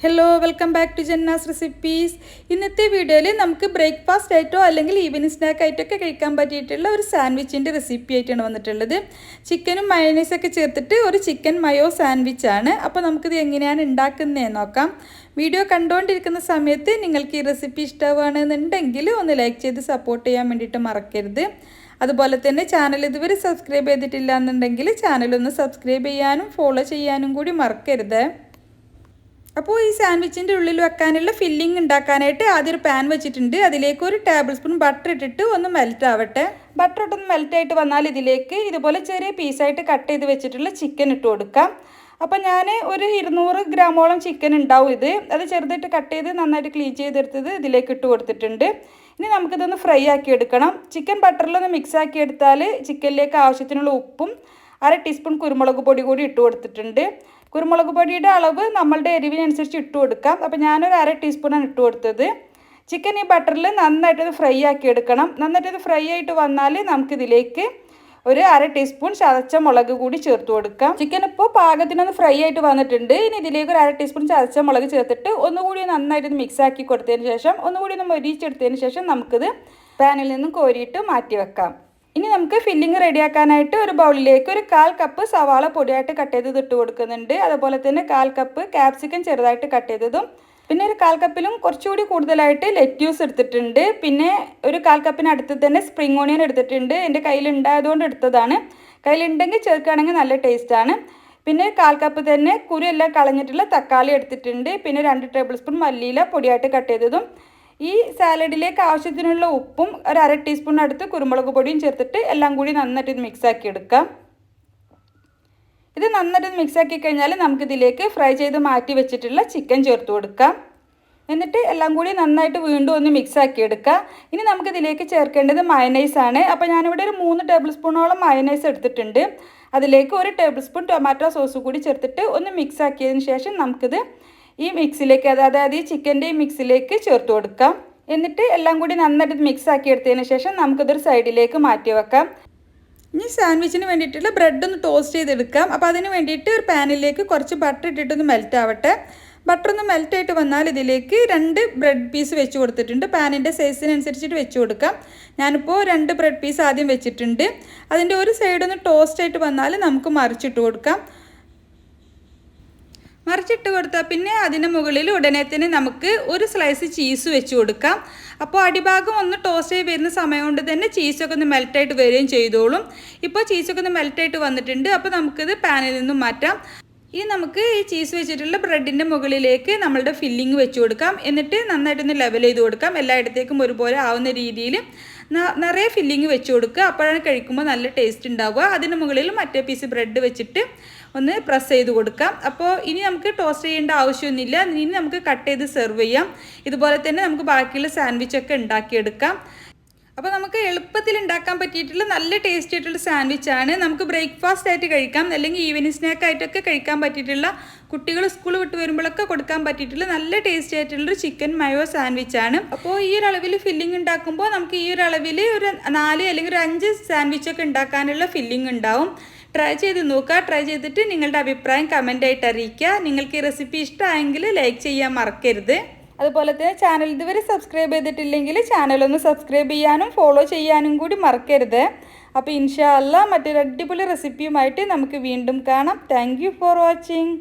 Hello welcome back to Janna's recipes. ഇന്നത്തെ വീഡിയോയിൽ നമുക്ക് ബ്രേക്ക്ഫാസ്റ്റ് ആയിട്ടോ അല്ലെങ്കിൽ ഈവനിങ് സ്നാക്ക് ആയിട്ടൊക്കെ കഴിക്കാൻ പറ്റിയിട്ടുള്ള ഒരു സാൻഡ്വിച്ചിൻ്റെ റെസിപ്പി ആയിട്ടാണ് വന്നിട്ടുള്ളത്. ചിക്കനും മയോണൈസൊക്കെ ചേർത്തിട്ട് ഒരു ചിക്കൻ മയോ സാൻഡ്വിച്ചാണ്. അപ്പോൾ നമുക്കിത് എങ്ങനെയാണ് ഉണ്ടാക്കുന്നതെന്ന് നോക്കാം. വീഡിയോ കണ്ടുകൊണ്ടിരിക്കുന്ന സമയത്ത് നിങ്ങൾക്ക് ഈ റെസിപ്പി ഇഷ്ടമാണെന്നുണ്ടെങ്കിൽ ഒന്ന് ലൈക്ക് ചെയ്ത് സപ്പോർട്ട് ചെയ്യാൻ വേണ്ടിയിട്ട് മറക്കരുത്. അതുപോലെ തന്നെ ചാനൽ ഇതുവരെ സബ്സ്ക്രൈബ് ചെയ്തിട്ടില്ല എന്നുണ്ടെങ്കിൽ ചാനലൊന്ന് സബ്സ്ക്രൈബ് ചെയ്യാനും ഫോളോ ചെയ്യാനും കൂടി മറക്കരുത്. അപ്പോൾ ഈ സാൻഡ്വിച്ചിൻ്റെ ഉള്ളിൽ വെക്കാനുള്ള ഫില്ലിംഗ് ഉണ്ടാക്കാനായിട്ട് ആദ്യം ഒരു പാൻ വെച്ചിട്ടുണ്ട്. അതിലേക്ക് ഒരു ടേബിൾ സ്പൂൺ ബട്ടർ ഇട്ടിട്ട് ഒന്ന് മെൽറ്റ് ആവട്ടെ. ബട്ടർ ഇട്ടൊന്ന് മെൽറ്റ് ആയിട്ട് വന്നാൽ ഇതിലേക്ക് ഇതുപോലെ ചെറിയ പീസായിട്ട് കട്ട് ചെയ്ത് വെച്ചിട്ടുള്ള ചിക്കൻ ഇട്ട് കൊടുക്കാം. അപ്പോൾ ഞാൻ ഒരു 200 ഗ്രാമോളം ചിക്കൻ ഉണ്ടാവും. അത് ചെറുതായിട്ട് കട്ട് ചെയ്ത് നന്നായിട്ട് ക്ലീൻ ചെയ്തെടുത്തത് ഇതിലേക്ക് ഇട്ട് കൊടുത്തിട്ടുണ്ട്. ഇനി നമുക്കിതൊന്ന് ഫ്രൈ ആക്കി എടുക്കണം. ചിക്കൻ ബട്ടറിലൊന്ന് മിക്സ് ആക്കി എടുത്താൽ ചിക്കനിലേക്ക് ആവശ്യത്തിനുള്ള ഉപ്പും 1/2 ടീസ്പൂൺ കുരുമുളക് പൊടി കൂടി ഇട്ട് കൊടുത്തിട്ടുണ്ട്. കുരുമുളക് പൊടിയുടെ അളവ് നമ്മളുടെ എരിവിനനുസരിച്ച് ഇട്ട് കൊടുക്കാം. അപ്പോൾ ഞാനൊരു 1/2 ടീസ്പൂണാണ് ഇട്ട് കൊടുത്തത്. ചിക്കൻ ഈ ബട്ടറിൽ നന്നായിട്ടത് ഫ്രൈ ആക്കി എടുക്കണം. നന്നായിട്ടത് ഫ്രൈ ആയിട്ട് വന്നാൽ നമുക്കിതിലേക്ക് ഒരു 1/2 ടീസ്പൂൺ ചതച്ച മുളക് കൂടി ചേർത്ത് കൊടുക്കാം. ചിക്കൻ ഇപ്പോൾ പാകത്തിനൊന്ന് ഫ്രൈ ആയിട്ട് വന്നിട്ടുണ്ട്. ഇനി ഇതിലേക്ക് ഒരു 1/2 ടീസ്പൂൺ ചതച്ച മുളക് ചേർത്തിട്ട് ഒന്നുകൂടി നന്നായിട്ട് മിക്സ് ആക്കി കൊടുത്തതിന് ശേഷം ഒന്നുകൂടി ഒന്ന് മൊരിച്ചെടുത്തതിന് ശേഷം നമുക്കിത് പാനിൽ നിന്നും കോരിയിട്ട് മാറ്റി വെക്കാം. ഇനി നമുക്ക് ഫില്ലിങ് റെഡിയാക്കാനായിട്ട് ഒരു ബൗളിലേക്ക് ഒരു 1/4 കപ്പ് സവാള പൊടിയായിട്ട് കട്ട് ചെയ്തത് ഇട്ട് കൊടുക്കുന്നുണ്ട്. അതുപോലെ തന്നെ 1/4 കപ്പ് ക്യാപ്സിക്കം ചെറുതായിട്ട് കട്ട് ചെയ്തതും, പിന്നെ ഒരു 1/4 കപ്പിലും കുറച്ചുകൂടി കൂടുതലായിട്ട് ലെറ്റ്യൂസ് എടുത്തിട്ടുണ്ട്. പിന്നെ ഒരു 1/4 കപ്പിന് അടുത്ത് തന്നെ സ്പ്രിംഗ് ഓണിയൻ എടുത്തിട്ടുണ്ട്. എൻ്റെ കയ്യിലുണ്ടായതുകൊണ്ട് എടുത്തതാണ്. കയ്യിലുണ്ടെങ്കിൽ ചേർക്കുകയാണെങ്കിൽ നല്ല ടേസ്റ്റാണ്. പിന്നെ 1/4 കപ്പ് തന്നെ കുരുയെല്ലാം കളഞ്ഞിട്ടുള്ള തക്കാളി എടുത്തിട്ടുണ്ട്. പിന്നെ 2 ടേബിൾ സ്പൂൺ മല്ലിയില പൊടിയായിട്ട് കട്ട് ചെയ്തതും, ഈ സാലഡിലേക്ക് ആവശ്യത്തിനുള്ള ഉപ്പും ഒരു 1/2 ടീസ്പൂൺ അടുത്ത് കുരുമുളക് പൊടിയും ചേർത്തിട്ട് എല്ലാം കൂടി നന്നായിട്ട് മിക്സ് ആക്കി എടുക്കാം. ഇത് നന്നായിട്ട് മിക്സ് ആക്കി കഴിഞ്ഞാൽ നമുക്കിതിലേക്ക് ഫ്രൈ ചെയ്ത് മാറ്റി വെച്ചിട്ടുള്ള ചിക്കൻ ചേർത്ത് കൊടുക്കാം. എന്നിട്ട് എല്ലാം കൂടി നന്നായിട്ട് വീണ്ടും ഒന്ന് മിക്സ് ആക്കി എടുക്കുക. ഇനി നമുക്കിതിലേക്ക് ചേർക്കേണ്ടത് മയനൈസാണ്. അപ്പോൾ ഞാനിവിടെ ഒരു 3 ടേബിൾ സ്പൂണോളം മയനൈസ് എടുത്തിട്ടുണ്ട്. അതിലേക്ക് 1 ടേബിൾ സ്പൂൺ ടൊമാറ്റോ സോസ് കൂടി ചേർത്തിട്ട് ഒന്ന് മിക്സ് ആക്കിയതിന് ശേഷം നമുക്കിത് ഈ മിക്സിലേക്ക് അതായത് ഈ ചിക്കൻ്റെ ഈ മിക്സിലേക്ക് ചേർത്ത് കൊടുക്കാം. എന്നിട്ട് എല്ലാം കൂടി നന്നായിട്ട് മിക്സ് ആക്കി എടുത്തതിന് ശേഷം നമുക്കിതൊരു സൈഡിലേക്ക് മാറ്റി വെക്കാം. ഇനി സാൻഡ്വിച്ചിന് വേണ്ടിയിട്ടുള്ള ബ്രെഡ് ഒന്ന് ടോസ്റ്റ് ചെയ്തെടുക്കാം. അപ്പോൾ അതിന് വേണ്ടിയിട്ട് ഒരു പാനിലേക്ക് കുറച്ച് ബട്ടർ ഇട്ടിട്ടൊന്ന് മെൽറ്റ് ആവട്ടെ. ബട്ടർ ഒന്ന് മെൽറ്റ് ആയിട്ട് വന്നാൽ ഇതിലേക്ക് 2 ബ്രെഡ് പീസ് വെച്ച് കൊടുത്തിട്ടുണ്ട്. പാനിൻ്റെ സൈസിനനുസരിച്ചിട്ട് വെച്ച് കൊടുക്കാം. ഞാനിപ്പോൾ 2 ബ്രെഡ് പീസ് ആദ്യം വെച്ചിട്ടുണ്ട്. അതിൻ്റെ ഒരു സൈഡൊന്ന് ടോസ്റ്റ് ആയിട്ട് വന്നാൽ നമുക്ക് മറിച്ചിട്ട് കൊടുക്കാം. മറിച്ചിട്ട് കൊടുത്താൽ പിന്നെ അതിന് മുകളിൽ ഉടനെ തന്നെ നമുക്ക് ഒരു സ്ലൈസ് ചീസ് വെച്ച് കൊടുക്കാം. അപ്പോൾ അടിഭാഗം ഒന്ന് ടോസ്റ്റ് ചെയ്ത് വരുന്ന സമയം കൊണ്ട് തന്നെ ചീസൊക്കെ ഒന്ന് മെൽറ്റായിട്ട് വരികയും ചെയ്തോളും. ഇപ്പോൾ ചീസൊക്കെ ഒന്ന് മെൽറ്റായിട്ട് വന്നിട്ടുണ്ട്. അപ്പോൾ നമുക്കിത് പാനിൽ നിന്നും മാറ്റാം. ഇനി നമുക്ക് ഈ ചീസ് വെച്ചിട്ടുള്ള ബ്രെഡിൻ്റെ മുകളിലേക്ക് നമ്മളുടെ ഫില്ലിങ് വെച്ച് കൊടുക്കാം. എന്നിട്ട് നന്നായിട്ടൊന്ന് ലെവൽ ചെയ്ത് കൊടുക്കാം. എല്ലായിടത്തേക്കും ഒരുപോലെ ആവുന്ന രീതിയിൽ നിറയെ ഫില്ലിങ് വെച്ച് കൊടുക്കുക. അപ്പോഴാണ് കഴിക്കുമ്പോൾ നല്ല ടേസ്റ്റ് ഉണ്ടാവുക. അതിന് മുകളിൽ മറ്റേ പീസ് ബ്രെഡ് വെച്ചിട്ട് ഒന്ന് പ്രസ് ചെയ്ത് കൊടുക്കാം. അപ്പോൾ ഇനി നമുക്ക് ടോസ്റ്റ് ചെയ്യേണ്ട ആവശ്യമൊന്നുമില്ല. ഇനി നമുക്ക് കട്ട് ചെയ്ത് സെർവ് ചെയ്യാം. ഇതുപോലെ തന്നെ നമുക്ക് ബാക്കിയുള്ള സാൻഡ്വിച്ചൊക്കെ ഉണ്ടാക്കിയെടുക്കാം. അപ്പോൾ നമുക്ക് എളുപ്പത്തിൽ ഉണ്ടാക്കാൻ പറ്റിയിട്ടുള്ള നല്ല ടേസ്റ്റി ആയിട്ടുള്ള സാൻഡ്വിച്ചാണ്. നമുക്ക് ബ്രേക്ക്ഫാസ്റ്റ് ആയിട്ട് കഴിക്കാം, അല്ലെങ്കിൽ ഈവനിങ് സ്നാക്ക് ആയിട്ടൊക്കെ കഴിക്കാൻ പറ്റിയിട്ടുള്ള, കുട്ടികൾ സ്കൂൾ വിട്ട് വരുമ്പോഴൊക്കെ കൊടുക്കാൻ പറ്റിയിട്ടുള്ള നല്ല ടേസ്റ്റി ആയിട്ടുള്ളൊരു ചിക്കൻ മയോ സാൻഡ്വിച്ചാണ്. അപ്പോൾ ഈ ഒരു അളവിൽ ഫില്ലിംഗ് ഉണ്ടാക്കുമ്പോൾ നമുക്ക് ഈ ഒരു അളവിൽ ഒരു 4 അല്ലെങ്കിൽ ഒരു 5 സാൻഡ്വിച്ചൊക്കെ ഉണ്ടാക്കാനുള്ള ഫില്ലിംഗ് ഉണ്ടാവും. ട്രൈ ചെയ്ത് നോക്കുക. ട്രൈ ചെയ്തിട്ട് നിങ്ങളുടെ അഭിപ്രായം കമൻ്റായിട്ട് അറിയിക്കുക. നിങ്ങൾക്ക് ഈ റെസിപ്പി ഇഷ്ടമായെങ്കിൽ ലൈക്ക് ചെയ്യാൻ മറക്കരുത്. അതുപോലെ തന്നെ ചാനൽ ഇതുവരെ സബ്സ്ക്രൈബ് ചെയ്തിട്ടില്ലെങ്കിൽ ചാനലൊന്ന് സബ്സ്ക്രൈബ് ചെയ്യാനും ഫോളോ ചെയ്യാനും കൂടി മറക്കരുത്. അപ്പോൾ ഇൻഷാ അല്ലാഹ് മറ്റൊരു അടിപൊളി റെസിപ്പിയുമായിട്ട് നമുക്ക് വീണ്ടും കാണാം. Thank you for watching.